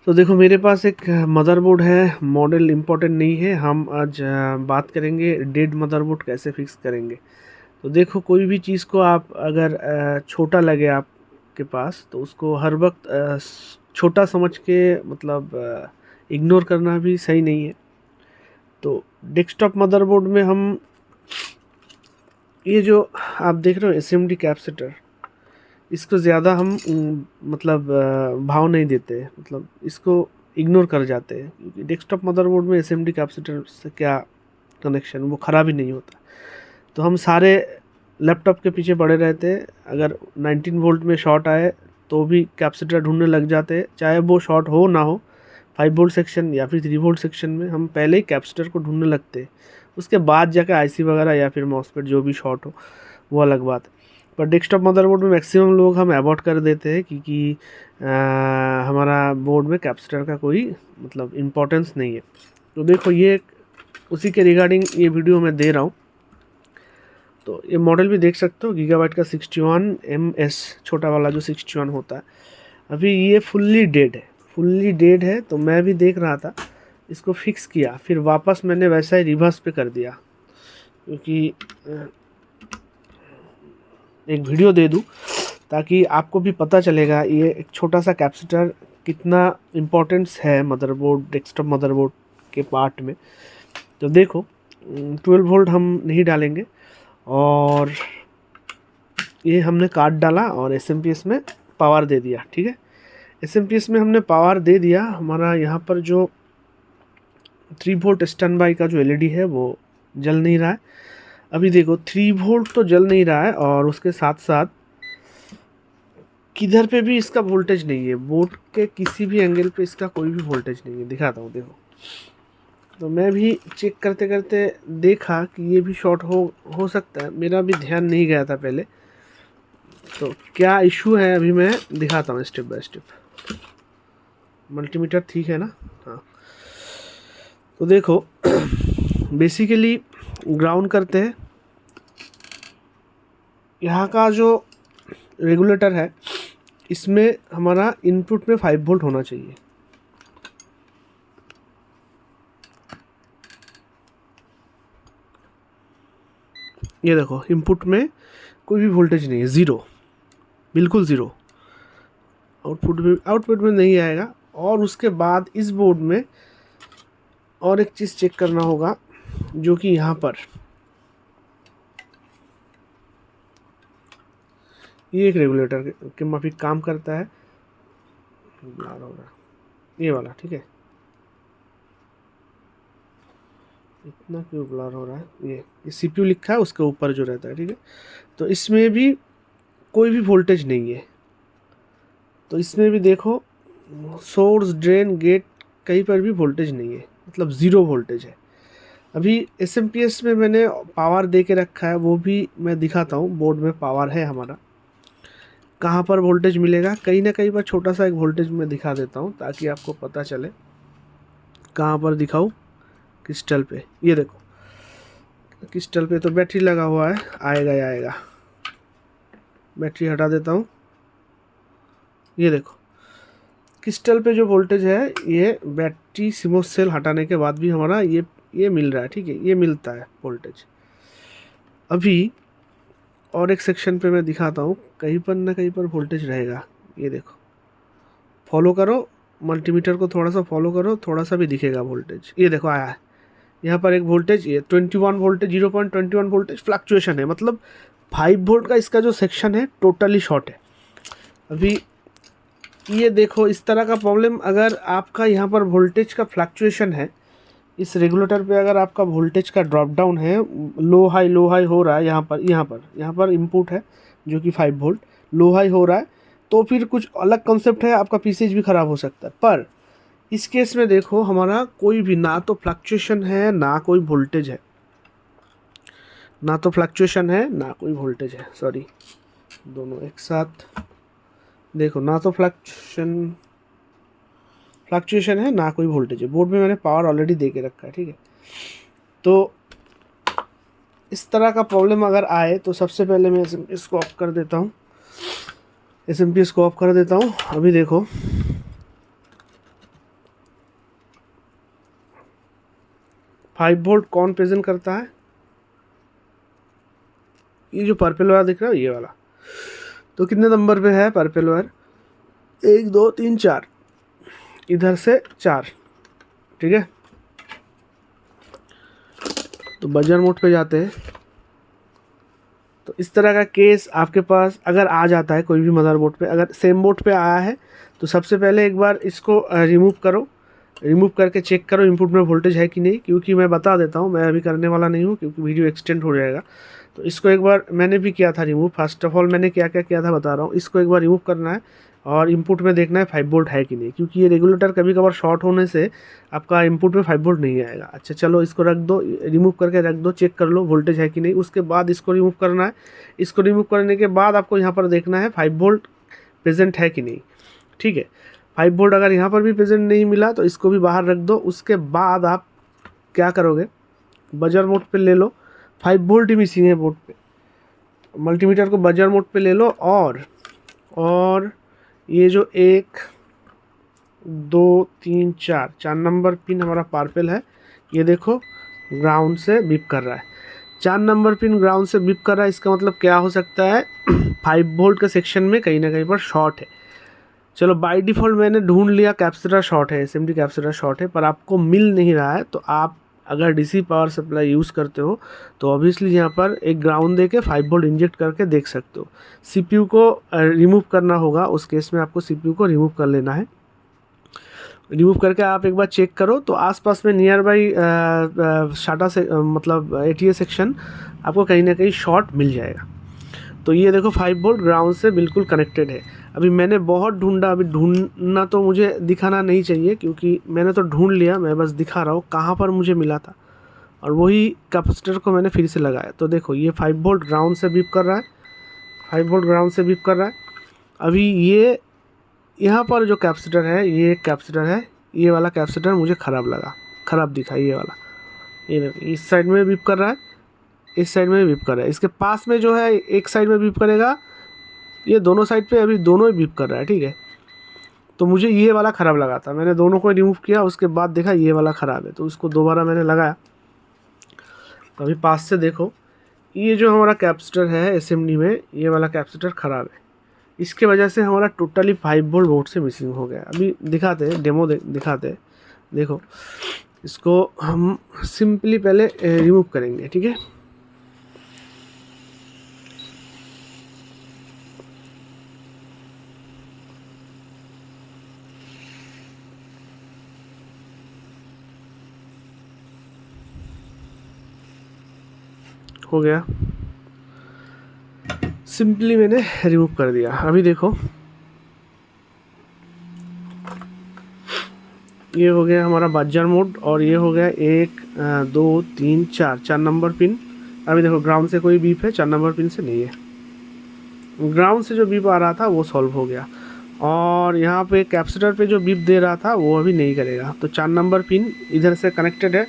तो देखो मेरे पास एक मदरबोर्ड है, मॉडल इम्पोर्टेंट नहीं है। हम आज बात करेंगे डेड मदरबोर्ड कैसे फिक्स करेंगे। तो देखो कोई भी चीज़ को आप अगर छोटा लगे आपके पास, तो उसको हर वक्त छोटा समझ के मतलब इग्नोर करना भी सही नहीं है। तो डेस्कटॉप मदरबोर्ड में हम ये जो आप देख रहे हो SMD कैपेसिटर, इसको ज़्यादा हम मतलब भाव नहीं देते, मतलब इसको इग्नोर कर जाते हैं, क्योंकि डेस्कटॉप मदरबोर्ड में SMD कैपेसिटर से क्या कनेक्शन, वो ख़राब ही नहीं होता। तो हम सारे लैपटॉप के पीछे पड़े रहते हैं। अगर 19 वोल्ट में शॉर्ट आए तो भी कैपेसिटर ढूंढने लग जाते हैं, चाहे वो शॉर्ट हो ना हो। 5 वोल्ट सेक्शन या फिर 3 वोल्ट सेक्शन में हम पहले ही कैपेसिटर को ढूंढने लगते हैं, उसके बाद जाकर IC वगैरह या फिर मॉसफेट जो भी शॉर्ट हो, वो अलग बात है। पर डेस्कटॉप मदरबोर्ड में मैक्सिमम लोग हम अवॉइड कर देते हैं, क्योंकि हमारा बोर्ड में कैपेसिटर का कोई मतलब इम्पोर्टेंस नहीं है। तो देखो ये उसी के रिगार्डिंग ये वीडियो मैं दे रहा हूँ। तो ये मॉडल भी देख सकते हो, गीगाबाइट का 61MS, छोटा वाला जो 61 होता है। अभी ये फुल्ली डेड है। तो मैं भी देख रहा था, इसको फिक्स किया, फिर वापस मैंने वैसा ही रिवर्स पे कर दिया, क्योंकि एक वीडियो दे दूँ ताकि आपको भी पता चलेगा ये एक छोटा सा कैपेसिटर कितना इम्पोर्टेंस है मदरबोर्ड, डेस्कटॉप मदरबोर्ड के पार्ट में। तो देखो 12 वोल्ट हम नहीं डालेंगे, और ये हमने कार्ड डाला और SMPS में पावर दे दिया। ठीक है, SMPS में हमने पावर दे दिया। हमारा यहाँ पर जो 3 वोल्ट स्टैंड बाई का जो LED है वो जल नहीं रहा है। अभी देखो 3 वोल्ट तो जल नहीं रहा है, और उसके साथ साथ किधर पे भी इसका वोल्टेज नहीं है। बोर्ड के किसी भी एंगल पे इसका कोई भी वोल्टेज नहीं है। दिखाता हूँ देखो। तो मैं भी चेक करते करते देखा कि ये भी शॉर्ट हो सकता है, मेरा भी ध्यान नहीं गया था पहले। तो क्या इशू है अभी मैं दिखाता हूँ स्टेप बाय स्टेप। मल्टीमीटर ठीक है ना? हाँ। तो देखो बेसिकली ग्राउंड करते हैं। यहाँ का जो रेगुलेटर है, इसमें हमारा इनपुट में 5 वोल्ट होना चाहिए। ये देखो इनपुट में कोई भी वोल्टेज नहीं है, ज़ीरो, बिल्कुल ज़ीरो। आउटपुट में नहीं आएगा। और उसके बाद इस बोर्ड में और एक चीज़ चेक करना होगा, जो कि यहाँ पर ये एक रेगुलेटर के माफिक काम करता है। ब्लर हो रहा है ये वाला, ठीक है। इतना क्यों ब्लर हो रहा है? ये CPU लिखा है उसके ऊपर जो रहता है, ठीक है। तो इसमें भी कोई भी वोल्टेज नहीं है। तो इसमें भी देखो सोर्स, ड्रेन, गेट, कहीं पर भी वोल्टेज नहीं है, मतलब ज़ीरो वोल्टेज है। अभी SMPS में मैंने पावर दे के रखा है, वो भी मैं दिखाता हूँ। बोर्ड में पावर है हमारा, कहाँ पर वोल्टेज मिलेगा, कहीं ना कहीं पर छोटा सा एक वोल्टेज मैं दिखा देता हूँ ताकि आपको पता चले। कहाँ पर दिखाऊँ? क्रिस्टल पे। ये देखो क्रिस्टल पे तो बैटरी लगा हुआ है, आएगा ही आएगा। बैटरी हटा देता हूँ। ये देखो क्रिस्टल पे जो वोल्टेज है, ये बैटरी सिमोस सेल हटाने के बाद भी हमारा ये मिल रहा है, ठीक है, ये मिलता है वोल्टेज। अभी और एक सेक्शन पे मैं दिखाता हूँ, कहीं पर ना कहीं पर वोल्टेज रहेगा। ये देखो, फॉलो करो मल्टीमीटर को, थोड़ा सा फॉलो करो, थोड़ा सा भी दिखेगा वोल्टेज। ये देखो आया है यहाँ पर एक वोल्टेज, ये 21 वोल्टेज, 0.21 वोल्टेज फ्लक्चुएशन है, मतलब 5 वोल्ट का इसका जो सेक्शन है टोटली शॉर्ट है। अभी ये देखो इस तरह का प्रॉब्लम, अगर आपका यहाँ पर वोल्टेज का फ्लक्चुएशन है, इस रेगुलेटर पे अगर आपका वोल्टेज का ड्रॉप डाउन है, लो हाई हो रहा है, यहाँ पर इनपुट है जो कि 5 वोल्ट, लो हाई हो रहा है, तो फिर कुछ अलग कॉन्सेप्ट है, आपका पीसेज भी ख़राब हो सकता है। पर इस केस में देखो हमारा कोई भी ना तो फ्लक्चुएशन है ना कोई वोल्टेज है, ना तो फ्लक्चुएशन है ना कोई वोल्टेज है, सॉरी दोनों एक साथ देखो, ना तो फ्लक्चुएशन है ना कोई वोल्टेज है। बोर्ड में मैंने पावर ऑलरेडी दे के रखा है, ठीक है। तो इस तरह का प्रॉब्लम अगर आए तो सबसे पहले मैं इसको ऑफ कर देता हूँ, SMP इसको ऑफ कर देता हूँ। अभी देखो 5 वोल्ट कौन प्रेजेंट करता है? ये जो पर्पल वायर दिख रहा है ये वाला। तो कितने नंबर पे है पर्पल वायर? 1 2 3 4, इधर से 4, ठीक है। तो बजर मोड पे जाते हैं। तो इस तरह का केस आपके पास अगर आ जाता है कोई भी मदरबोर्ड पे, अगर सेम बोर्ड पे आया है तो सबसे पहले एक बार इसको रिमूव करो, रिमूव करके चेक करो इनपुट में वोल्टेज है कि नहीं। क्योंकि मैं बता देता हूँ, मैं अभी करने वाला नहीं हूँ क्योंकि वीडियो एक्सटेंड हो जाएगा। तो इसको एक बार मैंने भी किया था रिमूव। फर्स्ट ऑफ ऑल मैंने क्या क्या किया था बता रहा हूँ। इसको एक बार रिमूव करना है और इनपुट में देखना है 5 वोल्ट है कि नहीं, क्योंकि ये रेगुलेटर कभी कभार शॉर्ट होने से आपका इनपुट में 5 वोल्ट नहीं आएगा। अच्छा चलो इसको रख दो, रिमूव करके रख दो, चेक कर लो वोल्टेज है कि नहीं। उसके बाद इसको रिमूव करना है। इसको रिमूव करने के बाद आपको यहाँ पर देखना है 5 वोल्ट प्रेजेंट है कि नहीं, ठीक है। 5 वोल्ट अगर यहाँ पर भी प्रेजेंट नहीं मिला तो इसको भी बाहर रख दो। उसके बाद आप क्या करोगे, बजर मोड पे ले लो, 5 वोल्ट ही मिसिंग है बोर्ड पे, मल्टीमीटर को बजर मोड पे ले लो। और ये जो 1 2 3 4 नंबर पिन हमारा पर्पल है, ये देखो ग्राउंड से बीप कर रहा है। 4 नंबर पिन ग्राउंड से बीप कर रहा है, इसका मतलब क्या हो सकता है 5 वोल्ट का सेक्शन में कहीं ना कहीं पर शॉर्ट है। चलो बाय डिफ़ॉल्ट मैंने ढूंढ लिया कैपेसिटर शॉर्ट है, एसएमडी कैपेसिटर शॉर्ट है, पर आपको मिल नहीं रहा है। तो आप अगर डीसी पावर सप्लाई यूज़ करते हो तो ऑब्वियसली यहाँ पर एक ग्राउंड दे के 5 वोल्ट इंजेक्ट करके देख सकते हो। सीपीयू को रिमूव करना होगा, उस केस में आपको सीपीयू को रिमूव कर लेना है। रिमूव करके आप एक बार चेक करो तो आसपास में नियर बाई शाटा से मतलब एटीए सेक्शन आपको कहीं ना कहीं शॉर्ट मिल जाएगा। तो ये देखो 5 वोल्ट ग्राउंड से बिल्कुल कनेक्टेड है। अभी मैंने बहुत ढूंढा, अभी ढूंढना तो मुझे दिखाना नहीं चाहिए क्योंकि मैंने तो ढूंढ लिया, मैं बस दिखा रहा हूँ कहाँ पर मुझे मिला था। और वही कैपेसिटर को मैंने फिर से लगाया। तो देखो ये 5 वोल्ट ग्राउंड से बीप कर रहा है, 5 वोल्ट ग्राउंड से बीप कर रहा है। अभी ये यहाँ पर जो कैपेसिटर है, ये एक कैपेसिटर है, ये वाला कैपेसिटर मुझे ख़राब लगा, ख़राब दिखा ये वाला। ये देखो इस साइड में बीप कर रहा है, इस साइड में बीप कर रहा है। इसके पास में जो है एक साइड में बीप करेगा, ये दोनों साइड पे अभी दोनों ही बीप कर रहा है, ठीक है। तो मुझे ये वाला ख़राब लगा था, मैंने दोनों को रिमूव किया, उसके बाद देखा ये वाला ख़राब है तो उसको दोबारा मैंने लगाया। तो अभी पास से देखो ये जो हमारा कैपेसिटर है एसएमडी में, ये वाला कैपेसिटर ख़राब है। इसके वजह से हमारा टोटली 5 वोल्ट बोर्ड से मिसिंग हो गया। अभी दिखाते हैं, डेमो दिखाते हैं। देखो इसको हम सिंपली पहले रिमूव करेंगे, ठीक है। हो गया, सिंपली मैंने रिमूव कर दिया। अभी देखो ये हो गया हमारा बजर मोड और ये हो गया 1 2 3 4 नंबर पिन। अभी देखो ग्राउंड से कोई बीप है, 4 नंबर पिन से नहीं है। ग्राउंड से जो बीप आ रहा था वो सॉल्व हो गया और यहाँ पे कैपेसिटर पे जो बीप दे रहा था वो अभी नहीं करेगा। तो 4 नंबर पिन इधर से कनेक्टेड है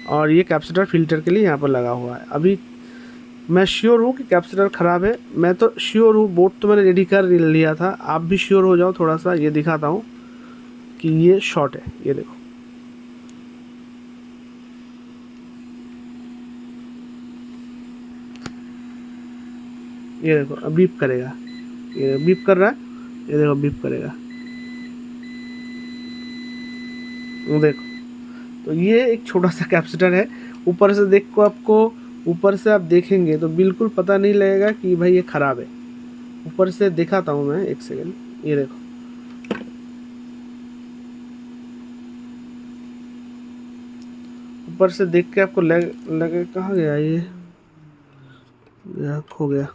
और ये कैपेसिटर फिल्टर के लिए यहाँ पर लगा हुआ है। अभी मैं श्योर हूँ कि कैपेसिटर ख़राब है, मैं तो श्योर हूँ, बोर्ड तो मैंने रेडी कर लिया था। आप भी श्योर हो जाओ थोड़ा सा। ये दिखाता हूँ कि ये शॉर्ट है, ये देखो ये देखो अब बीप करेगा, ये बीप कर रहा है, ये देखो बीप करेगा, देखो। तो ये एक छोटा सा कैपेसिटर है। ऊपर से देखो, आपको ऊपर से आप देखेंगे तो बिल्कुल पता नहीं लगेगा कि भाई ये ख़राब है। ऊपर से दिखाता हूँ मैं, एक सेकेंड, ये देखो ऊपर से देख के आपको लगे कहाँ गया ये खो गया।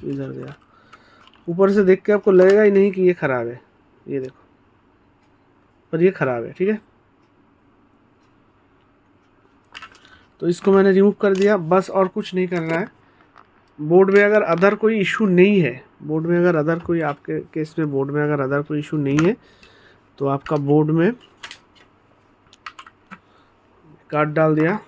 इधर गया। ऊपर से देख के आपको लगेगा ही नहीं कि ये ख़राब है, ये देखो, पर ये ख़राब है, ठीक है। तो इसको मैंने रिमूव कर दिया बस, और कुछ नहीं करना है। बोर्ड में अगर अदर कोई इशू नहीं है, बोर्ड में अगर अदर कोई आपके केस में बोर्ड में अगर अदर कोई इशू नहीं है तो आपका बोर्ड में कार्ड डाल दिया,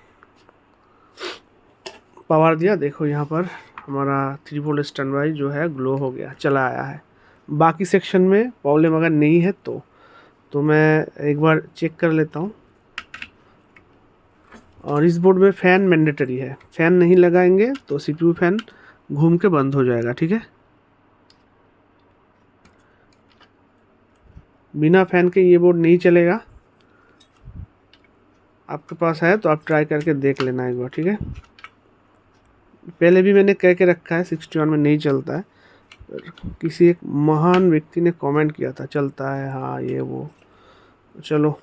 पावर दिया, देखो यहाँ पर हमारा 3 वोल्ट स्टैंड बाई जो है ग्लो हो गया, चला आया है। बाकी सेक्शन में प्रॉब्लम अगर नहीं है तो मैं एक बार चेक कर लेता हूँ। और इस बोर्ड में फ़ैन मैंडेटरी है, फ़ैन नहीं लगाएंगे तो CPU फ़ैन घूम के बंद हो जाएगा, ठीक है। बिना फ़ैन के ये बोर्ड नहीं चलेगा। आपके पास है तो आप ट्राई करके देख लेना एक बार, ठीक है। पहले भी मैंने कह के रखा है 61 में नहीं चलता है, किसी एक महान व्यक्ति ने कमेंट किया था चलता है, हाँ ये वो। चलो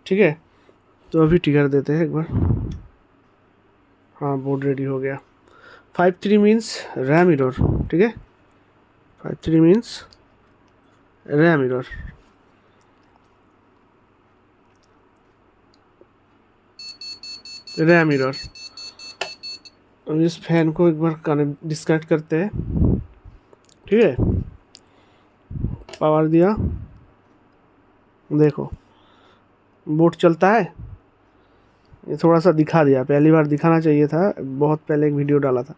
ठीक है, तो अभी टिकर देते हैं एक बार। हाँ बोर्ड रेडी हो गया। 53 मीन्स रैम एरर, ठीक है। 53 means RAM error. RAM error. अब इस फैन को एक बार कनेक्ट डिस्कनेक्ट करते हैं, ठीक है। पावर दिया, देखो बोर्ड चलता है। ये थोड़ा सा दिखा दिया, पहली बार दिखाना चाहिए था, बहुत पहले एक वीडियो डाला था।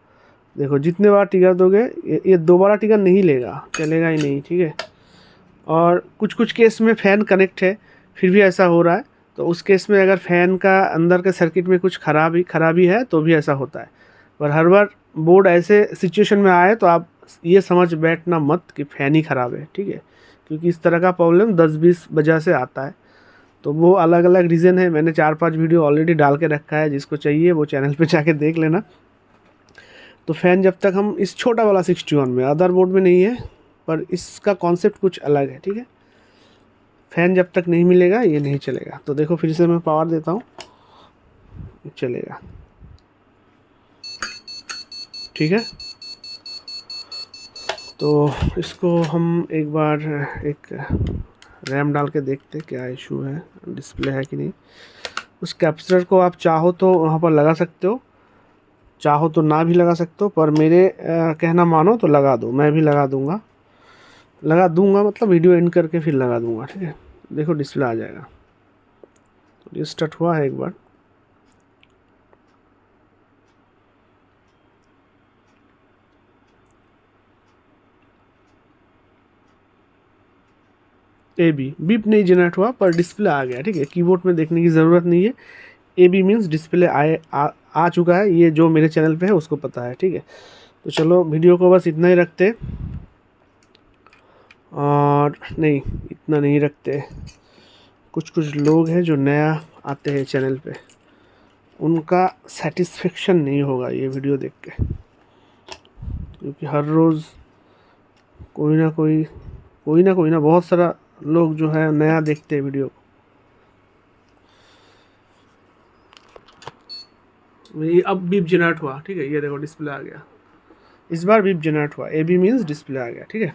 देखो जितने बार टिकर दोगे ये दोबारा टिकर नहीं लेगा, चलेगा ही नहीं, ठीक है। और कुछ कुछ केस में फ़ैन कनेक्ट है फिर भी ऐसा हो रहा है, तो उस केस में अगर फ़ैन का अंदर के सर्किट में कुछ खराबी है तो भी ऐसा होता है। पर हर बार बोर्ड ऐसे सिचुएशन में आए तो आप ये समझ बैठना मत कि फ़ैन ही ख़राब है, ठीक है। क्योंकि इस तरह का प्रॉब्लम 10-20 वजह से आता है, तो वो अलग अलग रीज़न है। मैंने 4-5 वीडियो ऑलरेडी डाल के रखा है, जिसको चाहिए वो चैनल पे जाके देख लेना। तो फ़ैन जब तक हम इस छोटा वाला 61 में, अदर बोर्ड में नहीं है, पर इसका कॉन्सेप्ट कुछ अलग है, ठीक है। फ़ैन जब तक नहीं मिलेगा ये नहीं चलेगा। तो देखो फिर से मैं पावर देता हूँ, चलेगा, ठीक है। तो इसको हम एक बार एक रैम डाल के देखते क्या इशू है, डिस्प्ले है कि नहीं। उस कैपेसिटर को आप चाहो तो वहाँ पर लगा सकते हो, चाहो तो ना भी लगा सकते हो, पर मेरे कहना मानो तो लगा दो। मैं भी लगा दूंगा मतलब वीडियो एंड करके फिर लगा दूंगा, ठीक है। देखो डिस्प्ले आ जाएगा। तो ये स्टार्ट हुआ है एक बार, बीप नहीं जनरेट हुआ पर डिस्प्ले आ गया, ठीक है। कीबोर्ड में देखने की ज़रूरत नहीं है। AB मीन्स डिस्प्ले आ चुका है, ये जो मेरे चैनल पे है उसको पता है, ठीक है। तो चलो वीडियो को बस इतना ही रखते, और नहीं इतना नहीं रखते। कुछ कुछ लोग हैं जो नया आते हैं चैनल पे, उनका सेटिस्फेक्शन नहीं होगा ये वीडियो देख के, क्योंकि हर रोज़ कोई ना बहुत सारा लोग जो है नया देखते हैं वीडियो। ये अब बीप जनरेट हुआ, ठीक है। ये देखो डिस्प्ले आ गया, इस बार बीप जनरेट हुआ। AB मीन्स डिस्प्ले आ गया, ठीक है।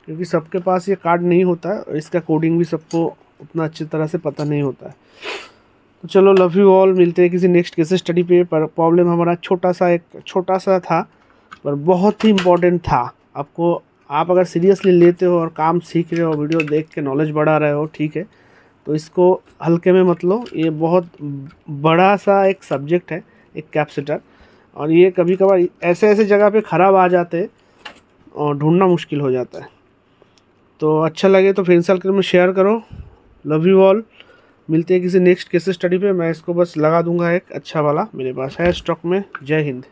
क्योंकि सबके पास ये कार्ड नहीं होता है और इसका कोडिंग भी सबको उतना अच्छी तरह से पता नहीं होता है। तो चलो लव यू ऑल, मिलते हैं किसी नेक्स्ट केस स्टडी पे। पर प्रॉब्लम हमारा छोटा सा था पर बहुत ही इम्पोर्टेंट था। आप अगर सीरियसली लेते हो और काम सीख रहे हो, वीडियो देख के नॉलेज बढ़ा रहे हो, ठीक है, तो इसको हल्के में मत लो। ये बहुत बड़ा सा एक सब्जेक्ट है, एक कैपेसिटर, और ये कभी कभार ऐसे जगह पे ख़राब आ जाते और ढूंढना मुश्किल हो जाता है। तो अच्छा लगे तो फ्रेंड सर्कल में शेयर करो। लव यू ऑल, मिलते हैं किसी नेक्स्ट केस स्टडी पे। मैं इसको बस लगा दूंगा एक अच्छा वाला, मेरे पास है स्टॉक में। जय हिंद।